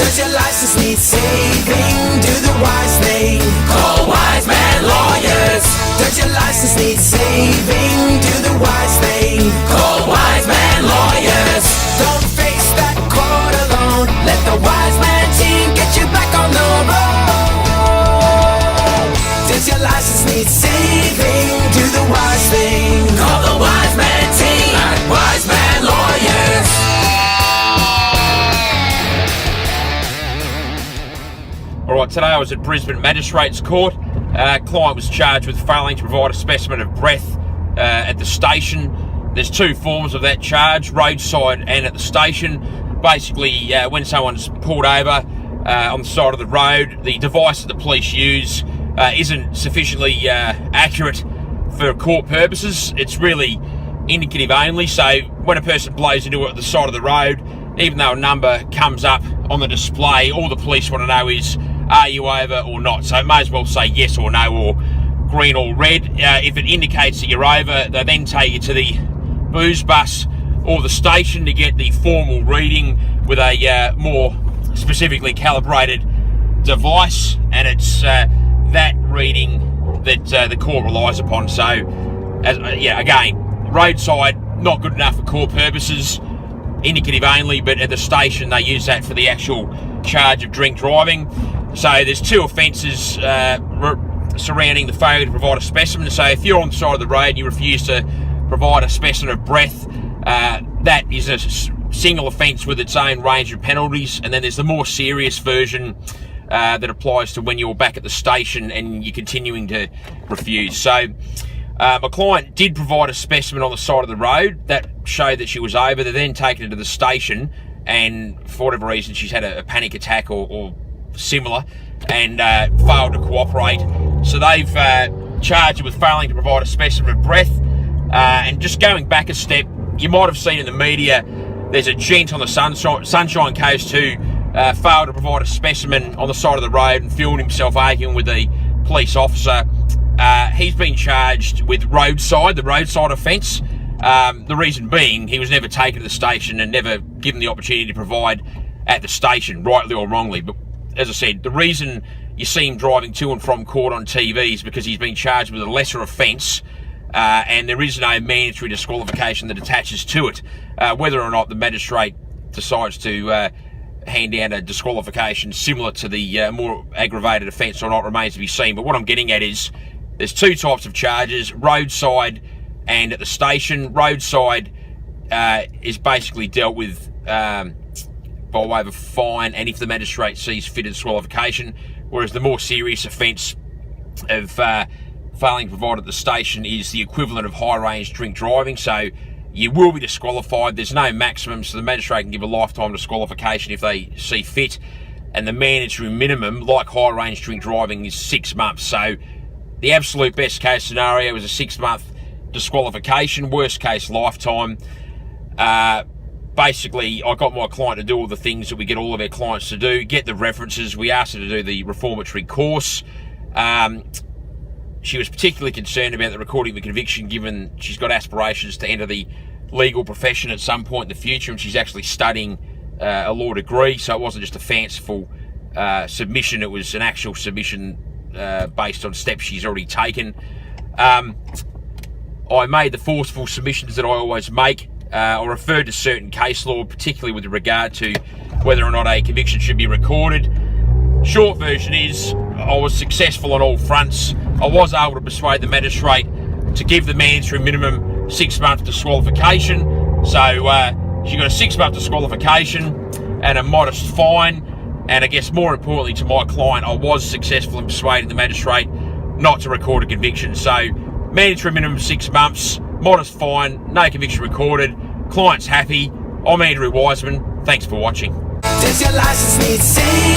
Does your license need saving? Do the wise thing. Call Wise Man Lawyers. Does your license need saving? Do the wise thing. Call Wise Man Lawyers. Don't face that court alone. Let the Wise Man team get you back on the road. Does your license need saving? Do the wise thing. Call the Wise Man team at Wise Man Lawyers. Alright, today I was at Brisbane Magistrates Court. Client was charged with failing to provide a specimen of breath at the station. There's two forms of that charge, roadside and at the station. Basically, when someone's pulled over on the side of the road, the device that the police use isn't sufficiently accurate for court purposes. It's really indicative only, so when a person blows into it at the side of the road, even though a number comes up on the display, all the police want to know is, are you over or not? So it may as well say yes or no, or green or red. If it indicates that you're over, they then take you to the booze bus or the station to get the formal reading with a more specifically calibrated device, and it's that reading that the court relies upon. So, again, roadside, not good enough for court purposes, indicative only, but at the station they use that for the actual charge of drink driving. So there's two offences surrounding the failure to provide a specimen. So if you're on the side of the road and you refuse to provide a specimen of breath, that is a single offence with its own range of penalties. And then there's the more serious version that applies to when you're back at the station and you're continuing to refuse. So my client did provide a specimen on the side of the road that showed that she was over. They're then taken her to the station, and for whatever reason she's had a panic attack or similar and failed to cooperate. So they've charged her with failing to provide a specimen of breath. And just going back a step, you might have seen in the media there's a gent on the Sunshine Coast who failed to provide a specimen on the side of the road and filmed himself arguing with the police officer. He's been charged with the roadside offence. The reason being he was never taken to the station and never given the opportunity to provide at the station, rightly or wrongly. But as I said, the reason you see him driving to and from court on TV is because he's been charged with a lesser offence, and there is no mandatory disqualification that attaches to it. Whether or not the magistrate decides to hand down a disqualification similar to the more aggravated offence or not remains to be seen. But what I'm getting at is there's two types of charges, roadside and at the station. Roadside is basically dealt with by way of a fine, and if the magistrate sees fit, a disqualification, whereas the more serious offence of failing to provide at the station is the equivalent of high-range drink driving. So you will be disqualified. There's no maximum, so the magistrate can give a lifetime disqualification if they see fit, and the mandatory minimum, like high-range drink driving, is 6 months. So the absolute best case scenario is a 6-month disqualification, worst case lifetime. Basically, I got my client to do all the things that we get all of our clients to do, get the references. We asked her to do the reformatory course. She was particularly concerned about the recording of the conviction, given she's got aspirations to enter the legal profession at some point in the future, and she's actually studying a law degree, so it wasn't just a fanciful submission, it was an actual submission based on steps she's already taken. I made the forceful submissions that I always make. I referred to certain case law, particularly with regard to whether or not a conviction should be recorded. Short version is, I was successful on all fronts. I was able to persuade the magistrate to give the mandatory minimum 6-month disqualification. So she got a 6-month disqualification and a modest fine. And I guess more importantly to my client, I was successful in persuading the magistrate not to record a conviction. So mandatory minimum 6 months, modest fine, no conviction recorded. Client's happy. I'm Andrew Wiseman. Thanks for watching. Does your license need saving?